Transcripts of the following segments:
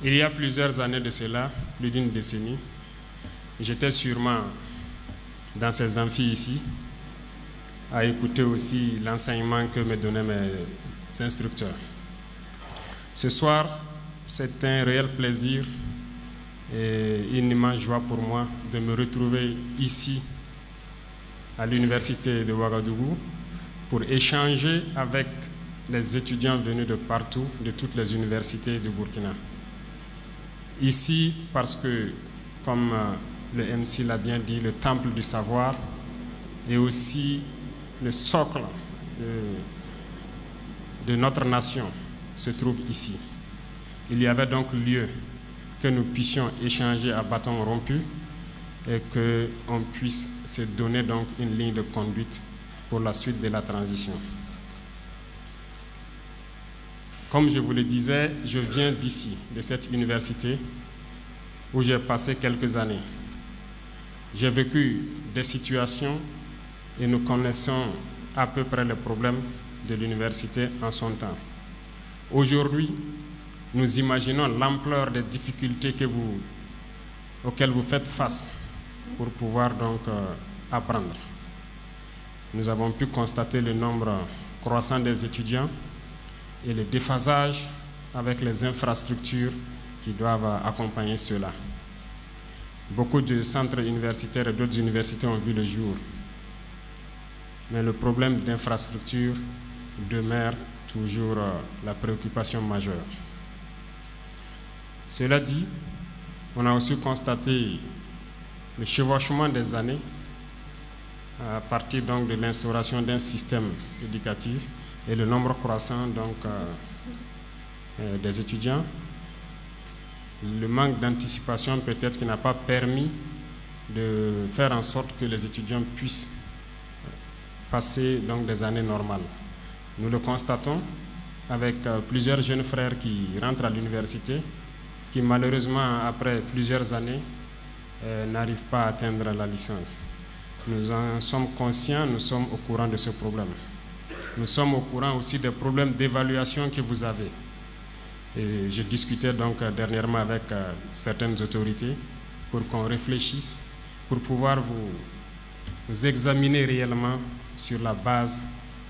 Il y a plusieurs années de cela, plus d'une décennie, j'étais sûrement dans ces amphis ici, à écouter aussi l'enseignement que me donnaient mes instructeurs. Ce soir, c'est un réel plaisir et une immense joie pour moi de me retrouver ici, à l'université de Ouagadougou, pour échanger avec les étudiants venus de partout, de toutes les universités du Burkina. Ici, parce que, comme le MC l'a bien dit, le temple du savoir est aussi le socle de notre nation se trouve ici. Il y avait donc lieu que nous puissions échanger à bâton rompu et qu'on puisse se donner donc une ligne de conduite pour la suite de la transition. Comme je vous le disais, je viens d'ici, de cette université où j'ai passé quelques années. J'ai vécu des situations et nous connaissons à peu près les problèmes de l'université en son temps. Aujourd'hui, nous imaginons l'ampleur des difficultés auxquelles vous faites face pour pouvoir donc apprendre. Nous avons pu constater le nombre croissant des étudiants et le déphasage avec les infrastructures qui doivent accompagner cela. Beaucoup de centres universitaires et d'autres universités ont vu le jour, mais le problème d'infrastructure demeure toujours la préoccupation majeure. Cela dit, on a aussi constaté le chevauchement des années à partir donc de l'instauration d'un système éducatif et le nombre croissant donc, des étudiants. Le manque d'anticipation peut-être qui n'a pas permis de faire en sorte que les étudiants puissent passer donc, des années normales. Nous le constatons avec plusieurs jeunes frères qui rentrent à l'université, qui malheureusement, après plusieurs années, n'arrivent pas à atteindre la licence. Nous en sommes conscients, nous sommes au courant de ce problème. Nous sommes au courant aussi des problèmes d'évaluation que vous avez. Et je discutais donc dernièrement avec certaines autorités pour qu'on réfléchisse, pour pouvoir vous examiner réellement sur la base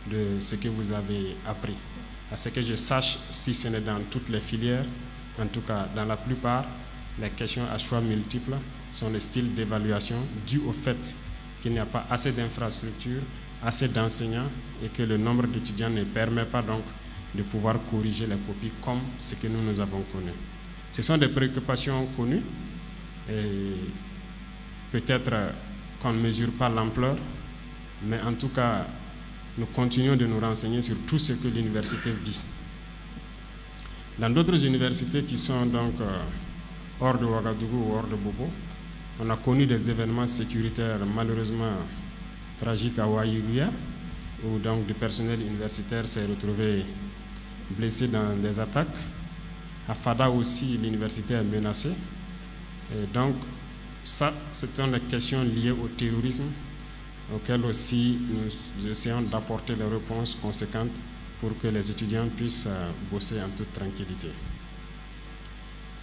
de ce que vous avez appris. À ce que je sache, si ce n'est dans toutes les filières, en tout cas dans la plupart, les questions à choix multiples sont le style d'évaluation dû au fait qu'il n'y a pas assez d'infrastructures, assez d'enseignants et que le nombre d'étudiants ne permet pas donc de pouvoir corriger les copies comme ce que nous avons connu. Ce sont des préoccupations connues et peut-être qu'on ne mesure pas l'ampleur, mais en tout cas, nous continuons de nous renseigner sur tout ce que l'université vit. Dans d'autres universités qui sont donc hors de Ouagadougou ou hors de Bobo, on a connu des événements sécuritaires malheureusement tragiques à Ouaïouya, où donc du personnel universitaire s'est retrouvé blessé dans des attaques. À Fada aussi, l'université est menacée. Et donc, ça, c'est une question liée au terrorisme, auquel aussi nous essayons d'apporter les réponses conséquentes pour que les étudiants puissent bosser en toute tranquillité.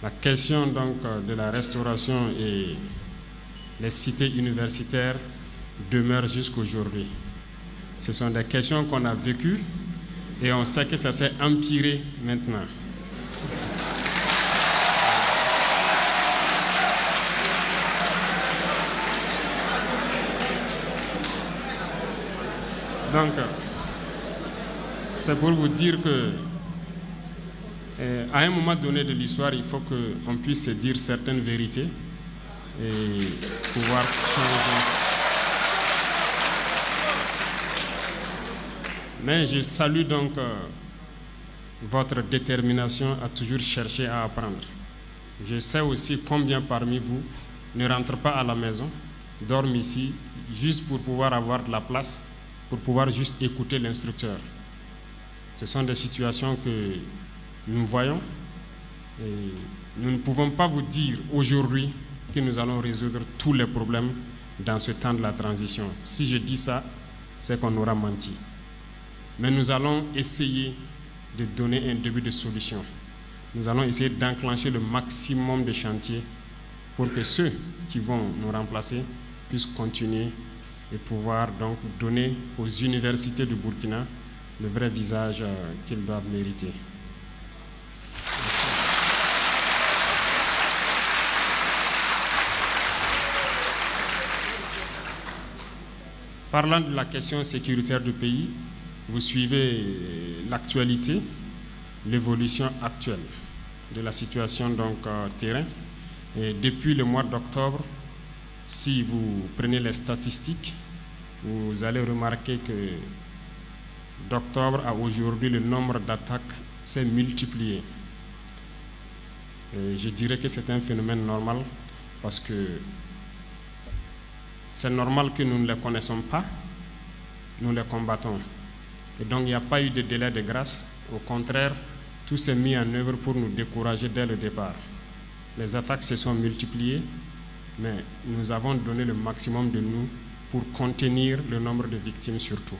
La question donc de la restauration et les cités universitaires demeure jusqu'aujourd'hui. Ce sont des questions qu'on a vécues et on sait que ça s'est empiré maintenant. Donc, c'est pour vous dire que à un moment donné de l'histoire, il faut qu'on puisse se dire certaines vérités et pouvoir changer. Mais je salue donc votre détermination à toujours chercher à apprendre. Je sais aussi combien parmi vous ne rentrent pas à la maison, dorment ici, juste pour pouvoir avoir de la place, pour pouvoir juste écouter l'instructeur. Ce sont des situations que nous voyons et nous ne pouvons pas vous dire aujourd'hui que nous allons résoudre tous les problèmes dans ce temps de la transition. Si je dis ça, c'est qu'on aura menti. Mais nous allons essayer de donner un début de solution. nous allons essayer d'enclencher le maximum de chantiers pour que ceux qui vont nous remplacer puissent continuer et pouvoir donc donner aux universités du Burkina le vrai visage qu'ils doivent mériter. Parlant de la question sécuritaire du pays, vous suivez l'actualité, l'évolution actuelle de la situation terrain. Et depuis le mois d'octobre, si vous prenez les statistiques, vous allez remarquer que d'octobre à aujourd'hui, le nombre d'attaques s'est multiplié. Et je dirais que c'est un phénomène normal parce que c'est normal que nous ne les connaissons pas, nous les combattons. Et donc il n'y a pas eu de délai de grâce. Au contraire, tout s'est mis en œuvre pour nous décourager dès le départ. Les attaques se sont multipliées, mais nous avons donné le maximum de nous pour contenir le nombre de victimes surtout.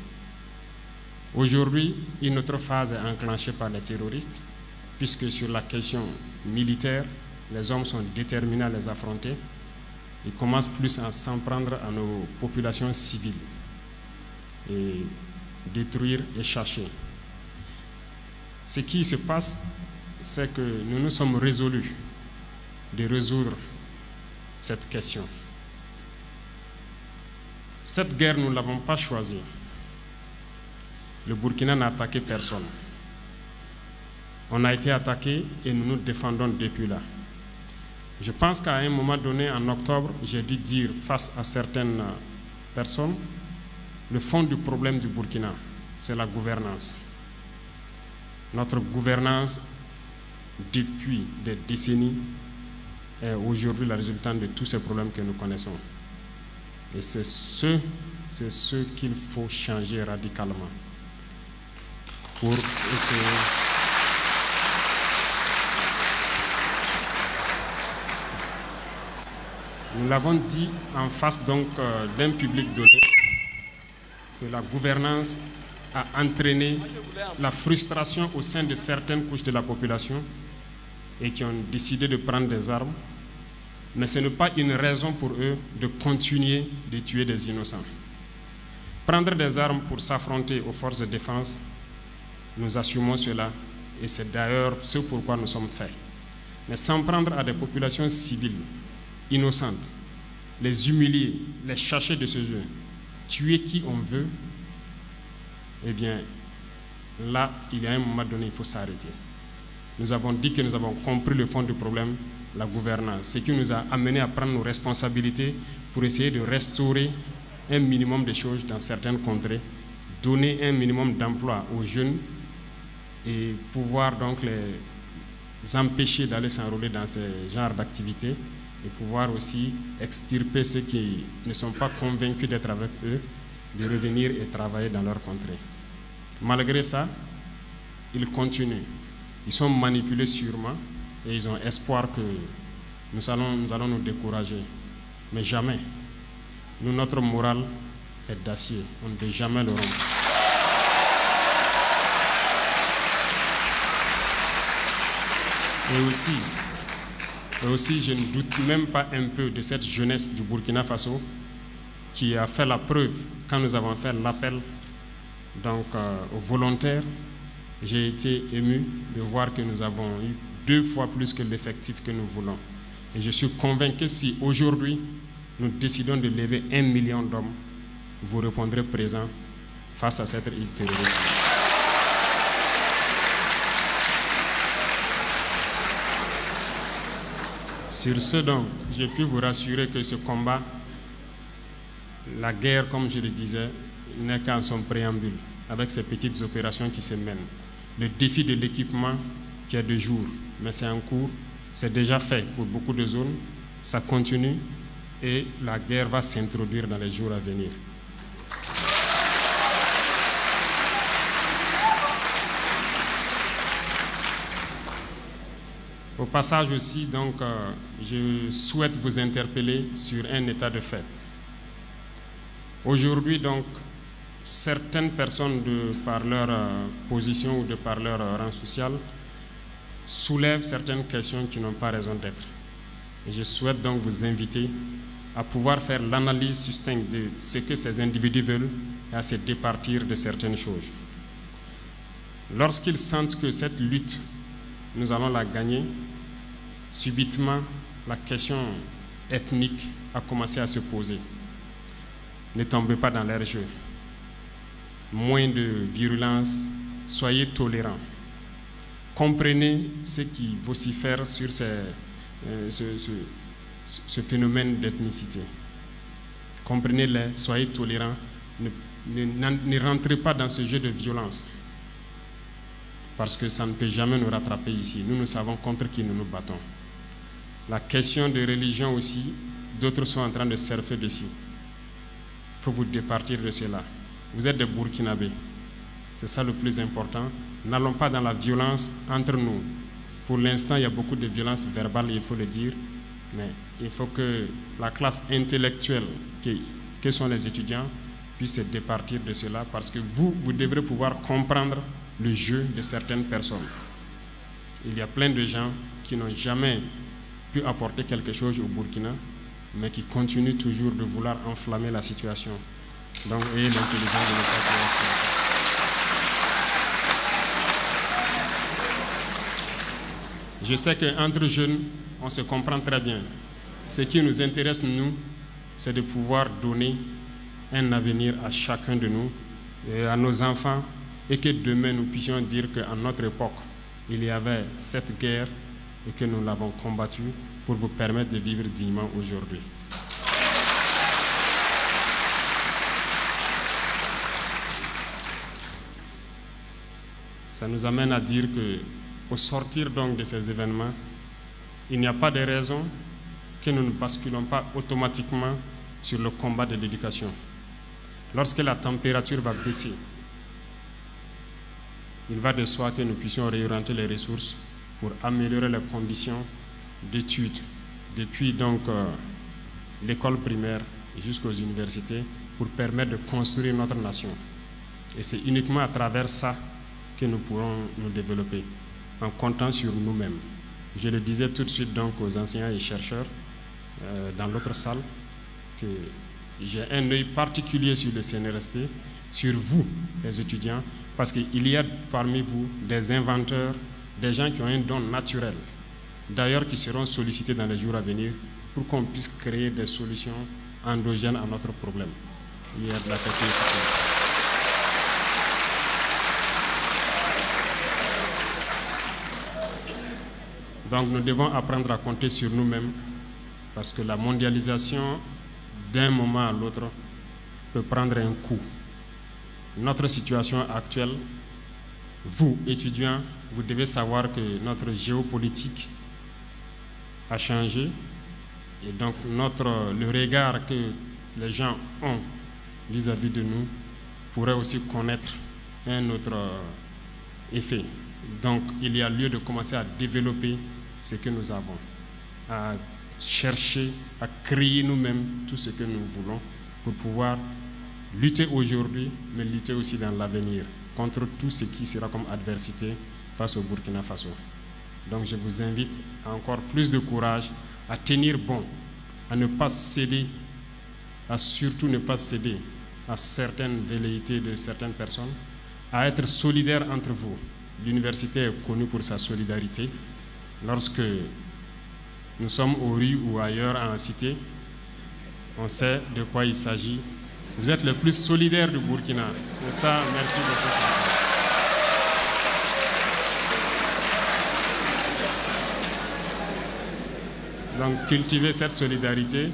Aujourd'hui, une autre phase est enclenchée par les terroristes, puisque sur la question militaire, les hommes sont déterminés à les affronter. Ils commencent plus à s'en prendre à nos populations civiles et détruire et chercher. Ce qui se passe, c'est que nous nous sommes résolus de résoudre cette question. Cette guerre, nous ne l'avons pas choisie. Le Burkina n'a attaqué personne. On a été attaqué et nous nous défendons depuis là. Je pense qu'à un moment donné, en octobre, j'ai dû dire face à certaines personnes, le fond du problème du Burkina, c'est la gouvernance. Notre gouvernance, depuis des décennies, est aujourd'hui la résultante de tous ces problèmes que nous connaissons. Et c'est ce qu'il faut changer radicalement pour essayer. Nous l'avons dit en face d'un public donné que la gouvernance a entraîné la frustration au sein de certaines couches de la population et qui ont décidé de prendre des armes. Mais ce n'est pas une raison pour eux de continuer de tuer des innocents. Prendre des armes pour s'affronter aux forces de défense, nous assumons cela et c'est d'ailleurs ce pourquoi nous sommes faits. Mais s'en prendre à des populations civiles, innocentes, les humilier, les chercher de ce jeu, tuer qui on veut, eh bien, là, il y a un moment donné, il faut s'arrêter. Nous avons dit que nous avons compris le fond du problème, la gouvernance, ce qui nous a amené à prendre nos responsabilités pour essayer de restaurer un minimum de choses dans certaines contrées, donner un minimum d'emploi aux jeunes et pouvoir donc les empêcher d'aller s'enrôler dans ce genre d'activités et pouvoir aussi extirper ceux qui ne sont pas convaincus d'être avec eux, de revenir et travailler dans leur contrée. Malgré ça, ils continuent. Ils sont manipulés sûrement et ils ont espoir que nous allons nous décourager. Mais jamais. Nous, notre morale est d'acier. On ne peut jamais le rompre. Et aussi, je ne doute même pas un peu de cette jeunesse du Burkina Faso qui a fait la preuve quand nous avons fait l'appel aux volontaires. J'ai été ému de voir que nous avons eu 2 fois plus que l'effectif que nous voulons. Et je suis convaincu que si aujourd'hui nous décidons de lever 1 million d'hommes, vous répondrez présent face à cette île terroriste. Sur ce donc, j'ai pu vous rassurer que ce combat, la guerre, comme je le disais, n'est qu'en son préambule, avec ces petites opérations qui se mènent. Le défi de l'équipement qui est de jour, mais c'est en cours, c'est déjà fait pour beaucoup de zones, ça continue et la guerre va s'introduire dans les jours à venir. Au passage aussi, je souhaite vous interpeller sur un état de fait. Aujourd'hui, certaines personnes, par leur position ou de par leur rang social, soulève certaines questions qui n'ont pas raison d'être. Et je souhaite donc vous inviter à pouvoir faire l'analyse succincte de ce que ces individus veulent et à se départir de certaines choses. Lorsqu'ils sentent que cette lutte, nous allons la gagner, subitement, la question ethnique a commencé à se poser. Ne tombez pas dans leur jeu. Moins de virulence, soyez tolérants. Comprenez ce qui vocifère sur ce phénomène d'ethnicité. Comprenez-les, soyez tolérants, ne rentrez pas dans ce jeu de violence, parce que ça ne peut jamais nous rattraper ici. Nous savons contre qui nous nous battons. La question de religion aussi, d'autres sont en train de surfer dessus. Il faut vous départir de cela. Vous êtes des Burkinabés. C'est ça le plus important. N'allons pas dans la violence entre nous. Pour l'instant, il y a beaucoup de violence verbale, il faut le dire. Mais il faut que la classe intellectuelle, que sont les étudiants, puisse se départir de cela, parce que vous devrez pouvoir comprendre le jeu de certaines personnes. Il y a plein de gens qui n'ont jamais pu apporter quelque chose au Burkina, mais qui continuent toujours de vouloir enflammer la situation. Donc, ayez l'intelligence de ne pas pouvoir faire ça. Je sais qu'entre jeunes, on se comprend très bien. Ce qui nous intéresse, nous, c'est de pouvoir donner un avenir à chacun de nous et à nos enfants, et que demain nous puissions dire qu'à notre époque, il y avait cette guerre et que nous l'avons combattue pour vous permettre de vivre dignement aujourd'hui. Ça nous amène à dire qu'au sortir donc de ces événements, il n'y a pas de raison que nous ne basculons pas automatiquement sur le combat de l'éducation. Lorsque la température va baisser, il va de soi que nous puissions réorienter les ressources pour améliorer les conditions d'études, depuis donc l'école primaire jusqu'aux universités, pour permettre de construire notre nation. Et c'est uniquement à travers ça que nous pourrons nous développer, en comptant sur nous-mêmes. Je le disais tout de suite donc aux enseignants et chercheurs dans l'autre salle, que j'ai un œil particulier sur le CNRST, sur vous, les étudiants, parce qu'il y a parmi vous des inventeurs, des gens qui ont un don naturel, d'ailleurs qui seront sollicités dans les jours à venir pour qu'on puisse créer des solutions endogènes à notre problème. Il y a de la technicité. Donc nous devons apprendre à compter sur nous-mêmes, parce que la mondialisation, d'un moment à l'autre, peut prendre un coup. Notre situation actuelle, vous, étudiants, vous devez savoir que notre géopolitique a changé, et donc le regard que les gens ont vis-à-vis de nous pourrait aussi connaître un autre effet. Donc il y a lieu de commencer à développer ce que nous avons, à chercher, à créer nous-mêmes tout ce que nous voulons pour pouvoir lutter aujourd'hui, mais lutter aussi dans l'avenir contre tout ce qui sera comme adversité face au Burkina Faso. Donc je vous invite à encore plus de courage, à tenir bon, à ne pas céder, à surtout ne pas céder à certaines velléités de certaines personnes, à être solidaires entre vous. L'université est connue pour sa solidarité. Lorsque nous sommes aux rues ou ailleurs en cité, on sait de quoi il s'agit. Vous êtes le plus solidaire du Burkina. Et ça, merci beaucoup. Donc, cultivez cette solidarité,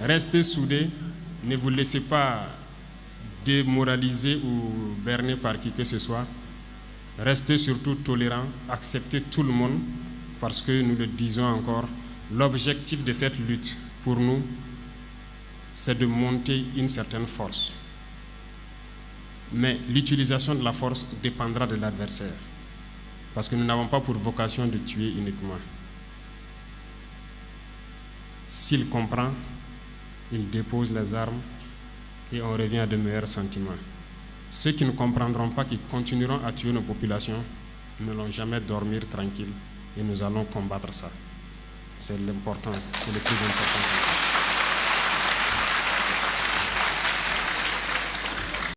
restez soudés, ne vous laissez pas démoraliser ou berner par qui que ce soit. Restez surtout tolérants, acceptez tout le monde, parce que nous le disons encore, l'objectif de cette lutte, pour nous, c'est de monter une certaine force. Mais l'utilisation de la force dépendra de l'adversaire, parce que nous n'avons pas pour vocation de tuer uniquement. S'il comprend, il dépose les armes et on revient à de meilleurs sentiments. Ceux qui ne comprendront pas, qui continueront à tuer nos populations, ne l'ont jamais dormir tranquille et nous allons combattre ça. C'est l'important, c'est le plus important.